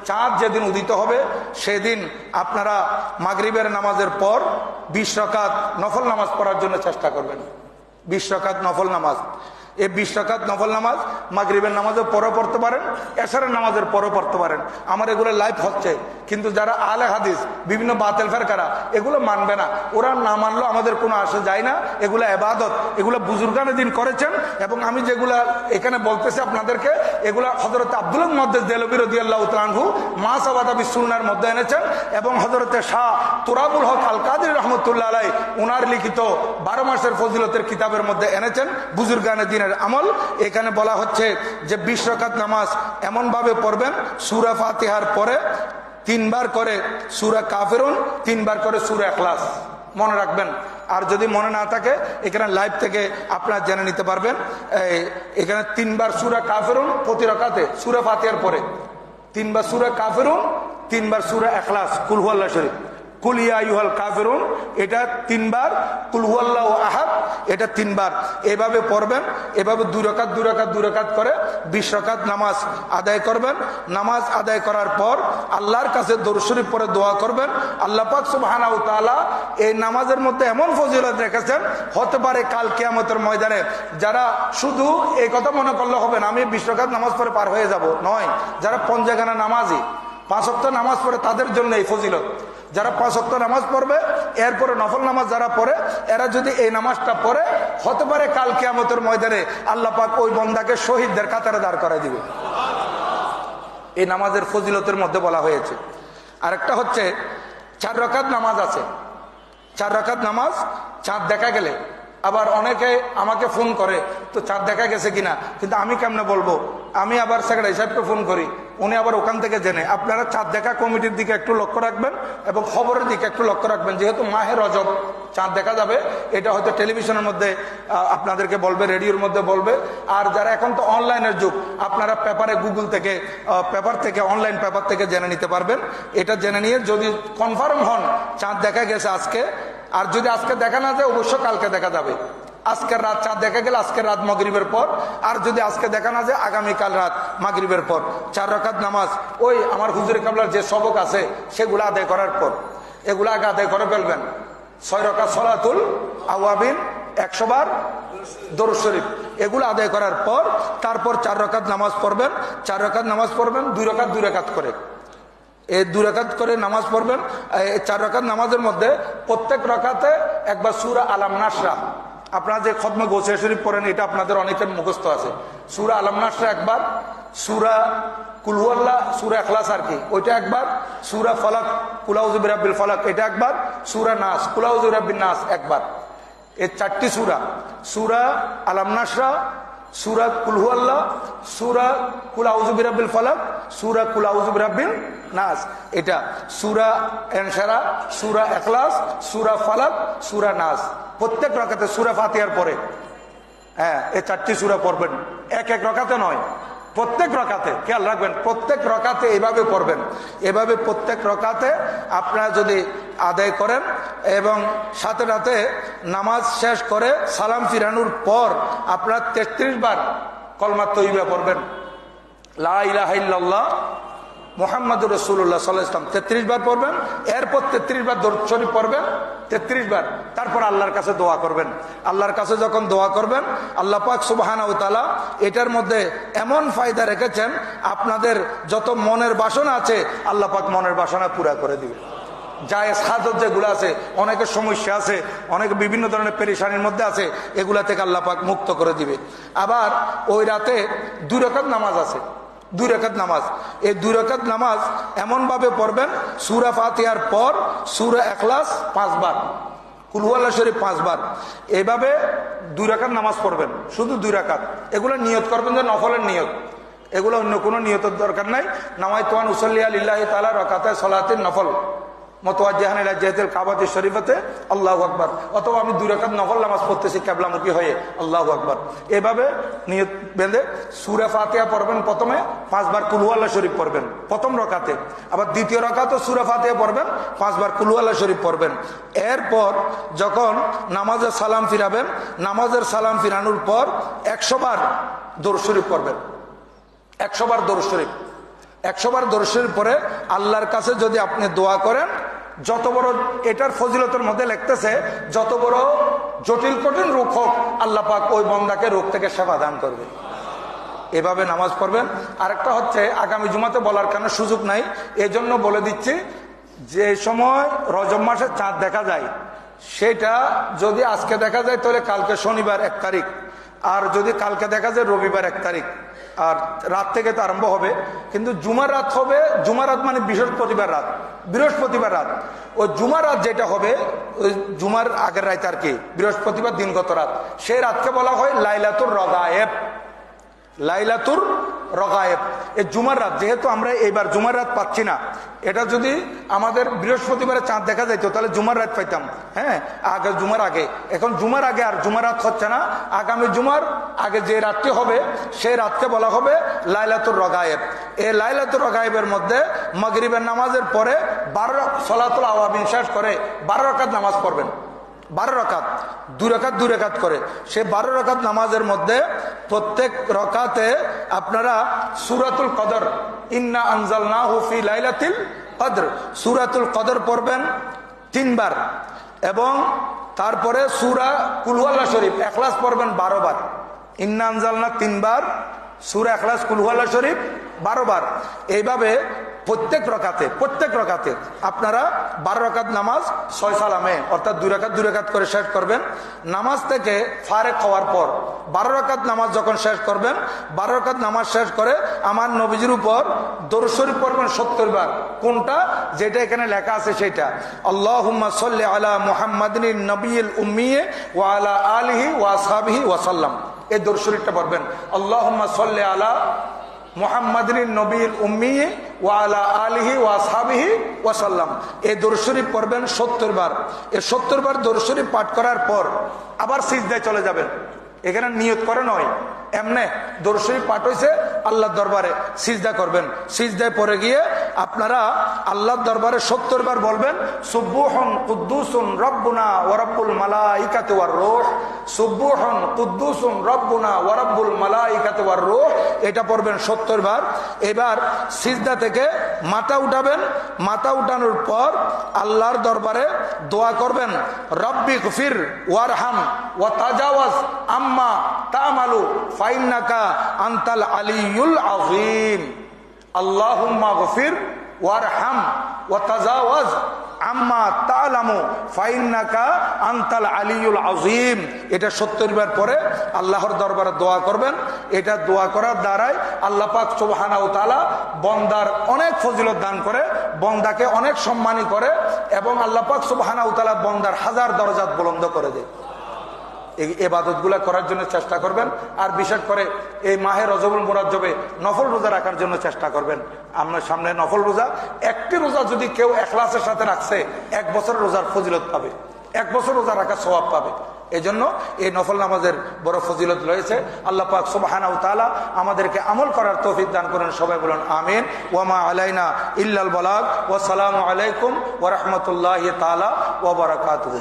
চাঁদ যেদিন উদিত হবে সেদিন আপনারা মাগরিবের নামাজের পর 20 রাকাত নফল নামাজ পড়ার জন্য চেষ্টা করবেন। 20 রাকাত নফল নামাজ, এই 20 রাকাত নফল নামাজ মাগরিবের নামাজের পরও পড়তে পারেন, এশারের নামাজের পরও পড়তে পারেন। আমার এগুলো লাইভ হচ্ছে, কিন্তু যারা আলে হাদিস বিভিন্ন বাতিল ফেরকারা এগুলো মানবে না, ওরা না মানলেও আমাদের কোনো আসে যায় না। এগুলো ইবাদত, এগুলো বুজুর্গানে দিন করেছেন। এবং আমি যেগুলা এখানে বলতেছি আপনাদেরকে, এগুলা হযরত আব্দুল্লাহ মুহাদ্দিস দেহলভী রাদিয়াল্লাহু তাআলা আনহু মা সাবাতা বিসুন্নাহর মধ্যে এনেছেন, এবং হযরতে শাহ তুরাবুল হক আল কাদরি রাহমাতুল্লাহ আলাইহি ওনার লিখিত 12 মাসের ফজিলতের কিতাবের মধ্যে এনেছেন বুজুর্গানে দিনের আমল। এখানে বলা হচ্ছে যে 20 রাকাত নামাজ এমন ভাবে পড়বেন, সূরা ফাতিহার পরে 3 বার করে সূরা কাফিরুন, 3 বার করে সূরা ইখলাস মনে রাখবেন। আর যদি মনে না থাকে এখানে লাইভ থেকে আপনারা জেনে নিতে পারবেন। এখানে 3 বার সূরা কাফিরুন প্রতি রাকাতে, সূরা ফাতিহার পরে 3 বার সূরা কাফিরুন, 3 বার সূরা ইখলাস, কুল হুয়াল্লাহু শরীফ, কুল ইয়া আইয়ুহাল কাফিরুন এটা 3 বার, কুল হুয়াল্লাহু আহাদ এটা 3 বার। এভাবে পড়বেন, এভাবে 2 রাকাত 2 রাকাত 2 রাকাত করে 20 রাকাত নামাজ আদায় করবেন। নামাজ আদায় করার পর আল্লাহর কাছে দরুদ শরীফ পড়ে দোয়া করবেন। আল্লাহ পাক সুবহানাহু ওয়া তাআলা এই নামাজের মধ্যে এমন ফজিলত রেখেছেন, হতে পারে কাল কিয়ামতের ময়দানে যারা শুধু এই কথা মনে করলে হবে না আমি 20 রাকাত নামাজ পড়ে পার হয়ে যাব, নয়, যারা পঞ্জাগানা নামাজি 5 ওয়াক্ত নামাজ পড়ে তাদের জন্য এই ফজিলত। যারা 5 ওয়াক্ত নামাজ পড়বে, এরপরে নফল নামাজ যারা পড়ে, এরা যদি এই নামাজটা পড়ে, হতে পারে কাল কিয়ামতের ময়দানে আল্লাহ পাক ওই বান্দাকে শহীদদের কাতারে দাঁড় করায় দিবে। এই নামাজের ফজিলতের মধ্যে বলা হয়েছে। আরেকটা হচ্ছে 4 রাকাত নামাজ আছে। 4 রাকাত নামাজ চাঁদ দেখা গেলে, আবার অনেকে আমাকে ফোন করে তো চাঁদ দেখা গেছে কিনা, কিন্তু আমি কেমনে বলবো? আমি আবার সেক্রেটারি সাহেবকে ফোন করি, উনি আবার ওখান থেকে জেনে। আপনারা চাঁদ দেখা কমিটির দিকে একটু লক্ষ্য রাখবেন এবং খবরের দিকে একটু লক্ষ্য রাখবেন। যেহেতু মাহে রজব চাঁদ দেখা যাবে, এটা হয়তো টেলিভিশনের মধ্যে আপনাদেরকে বলবে, রেডিওর মধ্যে বলবে। আর যারা এখন তো অনলাইনের যুগ, আপনারা পেপারে গুগল থেকে, পেপার থেকে, অনলাইন পেপার থেকে জেনে নিতে পারবেন। এটা জেনে নিয়ে যদি কনফার্ম হন চাঁদ দেখা গেছে আজকে, আর যদি আজকে দেখা না যায় অবশ্য কালকে দেখা যাবে। আজকের রাত চাঁদ দেখা গেলে আজকের রাত মাগরিবের পর, আর যদি আজকে দেখা না যায় আগামীকাল রাত মাগরিবের পর 4 রাকাত নামাজ ওই আমার হুজুরে কাবলার যে সবক আছে সেগুলো আদায় করার পর, এগুলো আগে আদায় করে ফেলবেন। 6 রাকাত সলাতুল আওয়াবিন, 100 বার দরুদ শরীফ, এগুলো আদায় করার পর তারপর 4 রাকাত নামাজ পড়বেন। 4 রাকাত নামাজ পড়বেন 2 রাকাত 2 রাকাত করে, এই 2 রাকাত করে নামাজ পড়বেন। 4 রাকাত নামাজের মধ্যে প্রত্যেক রাকাতে একবার সূরা আলাম নাসরা, আপনারা যে খতমে গৌসিয়া শরীফ পড়েন এটা আপনাদের অনেকের মুখস্থ আছে। সূরা আলাম নাসরা একবার, সূরা কুল হুয়াল্লাহ, সূরা ইখলাস আর কি ওইটা একবার, সূরা ফালাক কুল আউযু বিরাব্বিল ফালাক এটা একবার, সূরা নাস কুল আউযু বিরাব্বিন নাস একবার। এই 4টি সূরা, সূরা আলাম নাসরা, সূরা কুল হুয়াল্লাহ, সূরা কুল আউযু বিরাব্বিল ফালাক, সূরা কুল আউযু বিরাব্বিন নাস, এটা সূরা ইনশিরাহ, সূরা ইখলাস, সূরা ফালাক, সূরা নাস। প্রত্যেক রাকাতে সূরা ফাতিহার পরে এই 4টি সূরা পড়বেন। এক এক রাকাতে নয়, প্রত্যেক রাকাতে, খেয়াল রাখবেন প্রত্যেক রাকাতে এভাবে পড়বেন। এভাবে প্রত্যেক রাকাতে আপনারা যদি আদায় করেন এবং সাথে সাথে নামাজ শেষ করে সালাম ফিরানোর পর আপনারা 33 বার কলমা তৈয়বা পড়বেন, লা ইলাহা ইল্লাল্লাহ মুহাম্মাদুর রাসূলুল্লাহ সাল্লাল্লাহু আলাইহি ওয়াসাল্লাম 33 বার পড়বেন। এরপর 33 বার দরুদ শরীফ পড়বেন 33 বার। তারপর আল্লাহর কাছে দোয়া করবেন। আল্লাহর কাছে যখন দোয়া করবেন, আল্লাহ পাক সুবহানাহু ওয়া তাআলা এটার মধ্যে এমন ফায়দা রেখেছেন, আপনাদের যত মনের বাসনা আছে আল্লাহ পাক মনের বাসনা পুরা করে দিবে। জায়েজ হাজত যেগুলো আছে, অনেকের সমস্যা আছে, অনেকে বিভিন্ন ধরনের পেরেশানির মধ্যে আছে, এগুলা থেকে আল্লাহ পাক মুক্ত করে দিবে। আবার ওই রাতে 2 রাকাত নামাজ আছে, 2 রাকাত নামাজ। এই 2 রাকাত নামাজ এমন ভাবে পড়বেন, সূরা ফাতিহার পর সূরা ইখলাস 5 বার, কুল হুয়াল্লাহ শরীফ 5 বার, এইভাবে 2 রাকাত নামাজ পড়বেন, শুধু 2 রাকাত। এগুলো নিয়ত করবেন যে নফলের নিয়ত, এগুলো অন্য কোনো নিয়তের দরকার নাই। নাওয়াইতু আন উসাল্লি লিল্লাহি তাআলা রাকাতায় সালাতিন নফল মুতাওয়াজ্জিহান ইলা জিহাতিল কাবাতি শরীফাতে আল্লাহু আকবার, অথবা আমি 2 রাকাত নফল নামাজ পড়তেছি কিবলামুখী হয়ে, আল্লাহু আকবার। এভাবে নিয়ত বেঁধে সূরা ফাতিহা পড়বেন, প্রথমে 5 বার কুল হুয়াল্লাহ শরীফ পড়বেন প্রথম রাকাতে, আবার দ্বিতীয় রাকাতেও সূরা ফাতিহা পড়বেন, 5 বার কুল হুয়াল্লাহ শরীফ পড়বেন। এরপর যখন নামাজের সালাম ফিরাবেন, নামাজের সালাম ফিরানোর পর 100 বার দরুদ শরীফ পড়বেন, 100 বার দরুদ শরীফ। 100 বার দরুদ শরীফ পরে আল্লাহর কাছে যদি আপনি দোয়া করেন, যত বড়, এটার ফজিলতের মধ্যে লিখতেছে, যত বড় জটিল কঠিন রোগ হোক আল্লাহ পাক ওই বান্দাকে রোগ থেকে সেবা দান করবে। এভাবে নামাজ পড়বেন। আরেকটা হচ্ছে, আগামী জুমাতে বলার কারণে সুযোগ নাই, এজন্য বলে দিচ্ছি, যে সময় রজব মাসের চাঁদ দেখা যায়, সেটা যদি আজকে দেখা যায় তাহলে কালকে শনিবার 1 তারিখ, আর যদি কালকে দেখা যায় রবিবার 1 তারিখ, আর রাত থেকে তো আরম্ভ হবে, কিন্তু জুমার রাত হবে, জুমার রাত মানে বৃহস্পতিবার রাত, বৃহস্পতিবার রাত, ওই জুমার রাত যেটা হবে, ওই জুমার আগের রাত আর কি, বৃহস্পতিবার দিনগত রাত, সেই রাতকে বলা হয় লাইলাতুর রগায়েব। লাইলাতুর রগায়েব, এই জুমার রাত, যেহেতু আমরা এইবার জুমার রাত পাচ্ছি না, এটা যদি আমাদের বৃহস্পতিবারে চাঁদ দেখা যাইতো তাহলে জুমার রাত পাইতাম, হ্যাঁ, আগে জুমার আগে। এখন জুমার আগে আর জুমার রাত হচ্ছে না, আগামী জুমার আগে যে রাতটি হবে সেই রাতকে বলা হবে লাইলাতুর রগায়েব। এই লাইলাতুর রগায়েবের মধ্যে মাগরিবের নামাজের পরে 12 সলাতুল আওয়াবিন শেষ করে 12 রাকাত নামাজ পড়বেন। 12 রাকাত, 2 রাকাত 2 রাকাত করে, সে 12 রাকাত নামাজের মধ্যে প্রত্যেক রাকাতে আপনারা সূরাতুল কদর, ইন্না আনজালনাহু ফি লাইলাতিল কদর, সূরাতুল কদর পড়বেন 3 বার, এবং তারপরে সূরা কুল হুয়াল্লাহ শরীফ ইখলাস পড়বেন 12 বার। ইন্না আনজালনা 3 বার, সূরা ইখলাস কুল হুয়াল্লাহ শরীফ 12 বার। এইভাবে প্রত্যেক রকাতে আপনারা 12 রাকাত নামাজ 6 সালামে, অর্থাৎ 2 রাকাত 2 রাকাত করে শেষ করবেন। নামাজ থেকে ফারেক হওয়ার পর 12 রাকাত নামাজ যখন শেষ করবেন, 12 রাকাত নামাজ শেষ করে আমার নবীজির উপর দরুদ শরীফ পড়বেন 70 বার। কোনটা? যেটা এখানে লেখা আছে সেটা, আল্লাহুম্মা সাল্লি আলা মুহাম্মাদিন নবিয়্যিল উম্মি ওয়া আলা আলিহি ওয়া আসহাবিহি ওয়া সাল্লাম। এই দরুদ শরীফটা পড়বেন, আল্লাহুম্মা সাল্লি আলা মুহাম্মাদিন নবিয়্যিল উম্মি ওয়া আলা আলিহি ওয়া আসহাবিহি ওয়া সাল্লাম। এই দরুদ শরীফ পড়বেন 70 বার। এই 70 বার দরুদ শরীফ পাঠ করার পর আবার সিজদায় চলে যাবেন। এখানে নিয়ত করে নয়, এমনে দরুদ শরীফ পাঠ হয়েছে, আল্লাহর দরবারে সিজদা করবেন। সিজদায় পড়ে গিয়ে আপনারা আল্লাহর দরবারে 70 বার বলবেন, সুবহুন কুদ্দুসুন রব্বুনা ওয়া রব্বুল মালাইকাতি ওয়ার রূহ, সুবহুন কুদ্দুসুন রব্বুনা ওয়া রব্বুল মালাইকাতি ওয়ার রূহ, এটা পড়বেন 70 বার। এবার সিজদা থেকে মাথা উঠাবেন। মাথা উঠানোর পর আল্লাহর দরবারে দোয়া করবেন, রব্বি গফির ওয়ারহাম ওয়া তাজাওয়াজ আম্মা তা'মালু ফাইন্নাকা আনতাল আলিয়ুল আযীম। আল্লাহুম্মা গফির ওয়ারহাম ওয়া তাজাওয়াজ আম্মা তা'লামু ফাইন্নাকা আনতাল আলিয়ুল আযীম। এটা 70 বার পরে আল্লাহর দরবারে দোয়া করবেন। এটা দোয়া করার দ্বারাই আল্লাহ পাক সুবহানাহু ওয়া তাআলা বান্দার অনেক ফজিলত দান করে, বান্দাকে অনেক সম্মানী করে, এবং আল্লাহ পাক সুবহানাহু ওয়া তাআলা বান্দার 1000 দরজাত বুলন্দ করে দেয়। এই ইবাদতগুলা করার জন্য চেষ্টা করবেন। আর বিশেষ করে এই মাহে রজবুল মুরাজ্জবে নফল রোজা রাখার জন্য চেষ্টা করবেন। আপনার সামনে নফল রোজা, একটি রোজা যদি কেউ ইখলাসের সাথে রাখছে 1 বছর রোজার ফজিলত পাবে, 1 বছর রোজা রাখার সওয়াব পাবে। এই জন্য এই নফল নামাজের বড় ফজিলত রয়েছে। আল্লাহ পাক সুবহানাহু ওয়া তাআলা আমাদেরকে আমল করার তৌফিক দান করেন। সবাই বলুন আমিন। ওয়া মা আলাইনা ইল্লাল বালাগ। ওয়া আসসালামু আলাইকুম ওয়া রাহমাতুল্লাহি তাআলা ওয়া বারাকাতুহু।